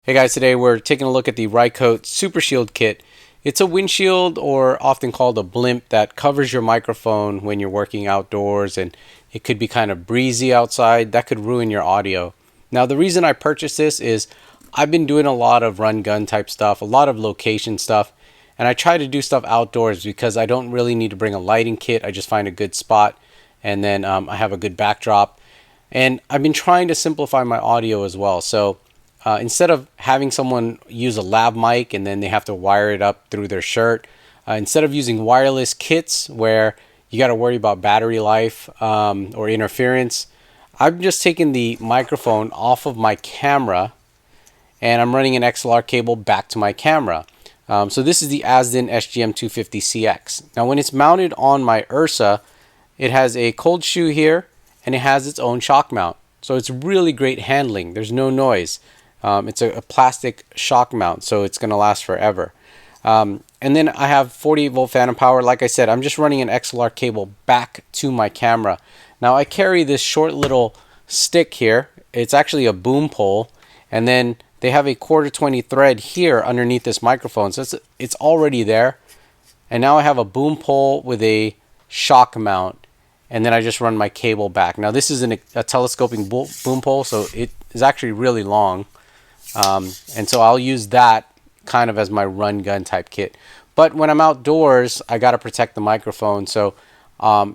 Hey guys, today we're taking a look at the Rycote Super Shield kit. It's a windshield, or often called a blimp, that covers your microphone when you're working outdoors and it could be kind of breezy outside. That could ruin your audio. Now the reason I purchased this is I've been doing a lot of run gun type stuff, a lot of location stuff, and I try to do stuff outdoors because I don't really need to bring a lighting kit. I just find a good spot and then I have a good backdrop. And I've been trying to simplify my audio as well. So instead of having someone use a lav mic and then they have to wire it up through their shirt, instead of using wireless kits where you got to worry about battery life or interference, I'm just taking the microphone off of my camera and I'm running an XLR cable back to my camera. So this is the Asden SGM250CX. Now when it's mounted on my Ursa, it has a cold shoe here and it has its own shock mount. So it's really great handling. There's no noise. It's a plastic shock mount, so it's going to last forever. And then I have 48 volt phantom power. Like I said, I'm just running an XLR cable back to my camera. Now I carry this short little stick here. It's actually a boom pole, and then they have a 1/4-20 thread here underneath this microphone, so it's already there. And now I have a boom pole with a shock mount, and then I just run my cable back. Now this is a telescoping boom pole, so it is actually really long. And so I'll use that kind of as my run gun type kit. But when I'm outdoors, I got to protect the microphone. So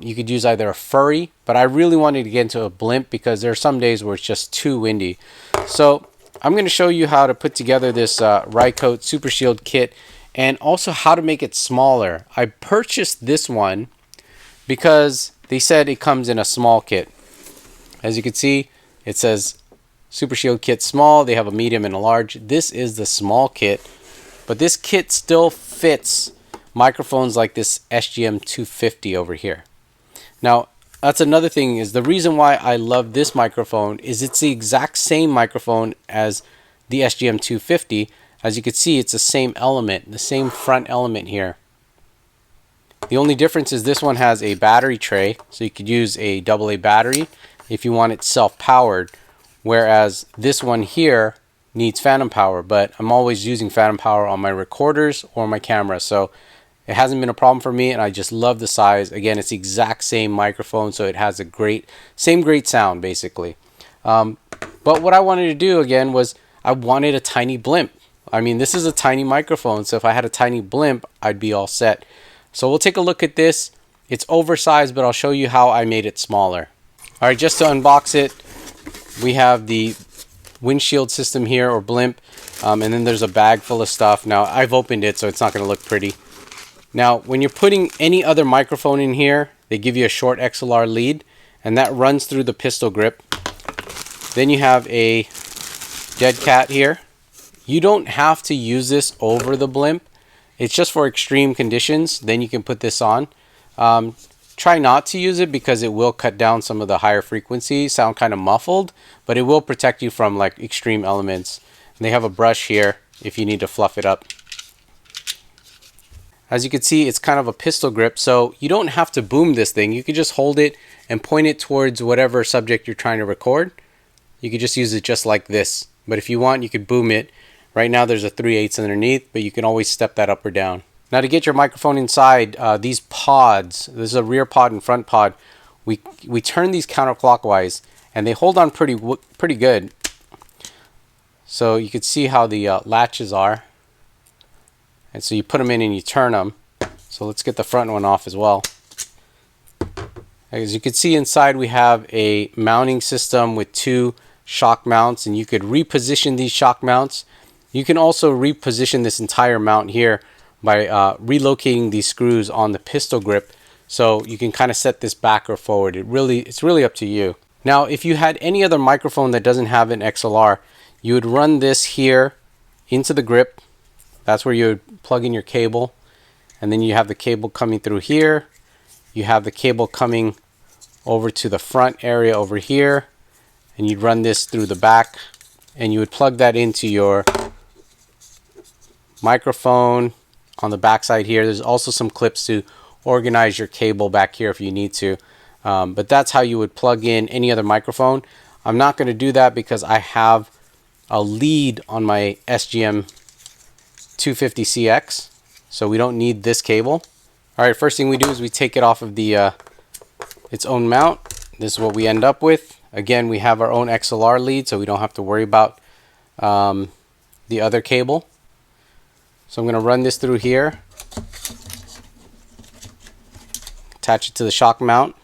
you could use either a furry, but I really wanted to get into a blimp because there are some days where it's just too windy. So I'm going to show you how to put together this Rycote Super Shield kit and also how to make it smaller. I purchased this one because they said it comes in a small kit. As you can see, it says Super Shield kit small. They have a medium and a large. This is the small kit, but this kit still fits microphones like this SGM250 over here. Now that's another thing, is the reason why I love this microphone is it's the exact same microphone as the SGM250. As you can see, it's the same element, the same front element here. The only difference is this one has a battery tray, so you could use a AA battery if you want it self-powered. Whereas this one here needs phantom power, but I'm always using phantom power on my recorders or my camera, so it hasn't been a problem for me, and I just love the size. Again, it's the exact same microphone, so it has a great sound basically. But what I wanted to do again was I wanted a tiny blimp. I mean, this is a tiny microphone, so if I had a tiny blimp, I'd be all set. So we'll take a look at this. It's oversized, but I'll show you how I made it smaller. All right, just to unbox it, we have the windshield system here, or blimp, and then there's a bag full of stuff. Now I've opened it, so it's not going to look pretty. Now when you're putting any other microphone in here, they give you a short XLR lead, and that runs through the pistol grip. Then you have a dead cat here. You don't have to use this over the blimp. It's just for extreme conditions. Then you can put this on. Try not to use it because it will cut down some of the higher frequencies, sound kind of muffled, but it will protect you from like extreme elements. And they have a brush here if you need to fluff it up. As you can see, it's kind of a pistol grip, so you don't have to boom this thing. You could just hold it and point it towards whatever subject you're trying to record. You could just use it just like this, but if you want, you could boom it. Right now there's a 3/8 underneath, but you can always step that up or down. Now to get your microphone inside, these pods, this is a rear pod and front pod, we turn these counterclockwise and they hold on pretty good. So you can see how the latches are. And so you put them in and you turn them. So let's get the front one off as well. As you can see inside, we have a mounting system with 2 shock mounts, and you could reposition these shock mounts. You can also reposition this entire mount here by relocating these screws on the pistol grip, so you can kind of set this back or forward. It's really up to you. Now if you had any other microphone that doesn't have an XLR, you would run this here into the grip. That's where you would plug in your cable, and then you have the cable coming through here. You have the cable coming over to the front area over here, and you'd run this through the back, and you would plug that into your microphone on the back side here. There's also some clips to organize your cable back here if you need to, but that's how you would plug in any other microphone. I'm not going to do that because I have a lead on my SGM 250CX, so we don't need this cable. All right, first thing we do is we take it off of the its own mount. This is what we end up with. Again, we have our own XLR lead, so we don't have to worry about the other cable. So I'm going to run this through here, attach it to the shock mount,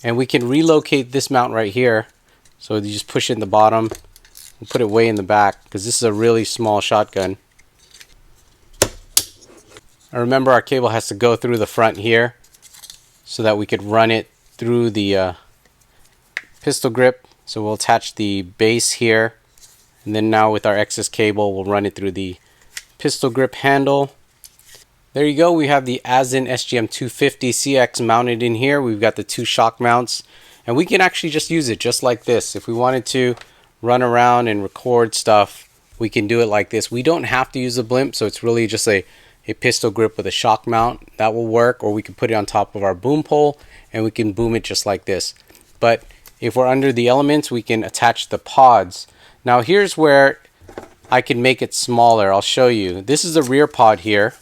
and we can relocate this mount right here. So you just push it in the bottom and put it way in the back, because this is a really small shotgun. And remember, our cable has to go through the front here so that we could run it through the pistol grip. So we'll attach the base here, and then now with our excess cable we'll run it through the pistol grip handle. There you go, we have the ASIN SGM 250CX mounted in here. We've got the two shock mounts, and we can actually just use it just like this. If we wanted to run around and record stuff, we can do it like this. We don't have to use a blimp, so it's really just a pistol grip with a shock mount. That will work, or we can put it on top of our boom pole and we can boom it just like this. But if we're under the elements, we can attach the pods. Now here's where I can make it smaller. I'll show you. This is the rear pod here.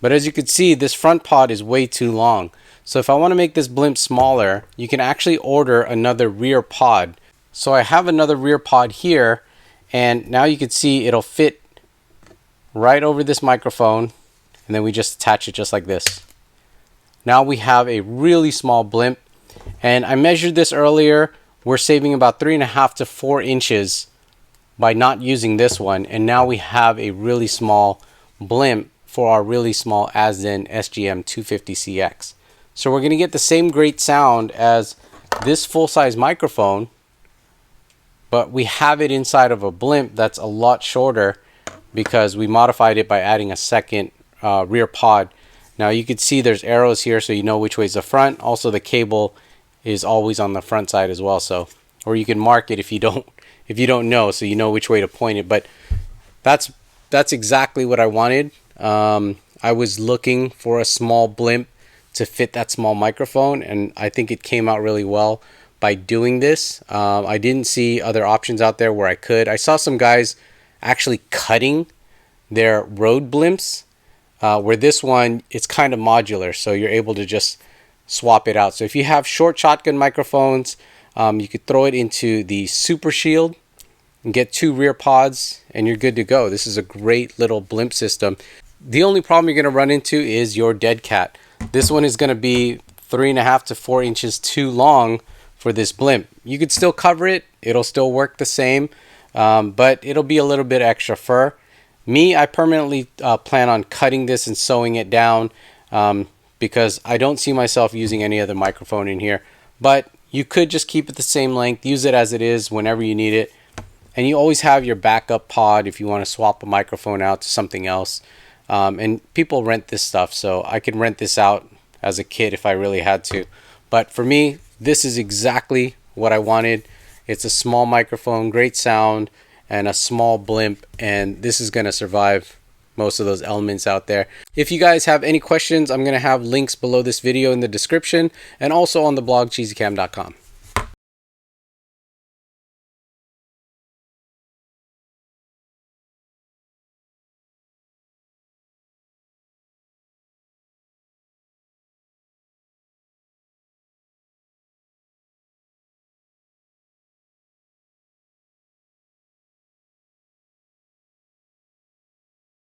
But as you can see, this front pod is way too long. So if I want to make this blimp smaller, you can actually order another rear pod. So I have another rear pod here, and now you can see it'll fit right over this microphone, and then we just attach it just like this. Now we have a really small blimp, and I measured this earlier. We're saving about 3.5 to 4 inches by not using this one, and now we have a really small blimp for our really small ASIN SGM 250CX. So we're going to get the same great sound as this full-size microphone, but we have it inside of a blimp that's a lot shorter because we modified it by adding a second rear pod. Now you can see there's arrows here, so you know which way is the front. Also, the cable is always on the front side as well, so, or you can mark it if you don't know, so you know which way to point it. But that's exactly what I wanted. I was looking for a small blimp to fit that small microphone, and I think it came out really well by doing this. I didn't see other options out there where I could. I saw some guys actually cutting their Rode blimps, where this one, it's kind of modular, so you're able to just swap it out. So if you have short shotgun microphones, you could throw it into the Super Shield and get 2 rear pods, and you're good to go. This is a great little blimp system. The only problem you're going to run into is your dead cat. This one is going to be 3.5 to 4 inches too long for this blimp. You could still cover it. It'll still work the same, but it'll be a little bit extra fur. Me, I permanently plan on cutting this and sewing it down because I don't see myself using any other microphone in here. But you could just keep it the same length, use it as it is whenever you need it. And you always have your backup pod if you want to swap a microphone out to something else. And people rent this stuff, so I can rent this out as a kit if I really had to. But for me, this is exactly what I wanted. It's a small microphone, great sound, and a small blimp, and this is going to survive most of those elements out there. If you guys have any questions, I'm going to have links below this video in the description and also on the blog cheesycam.com.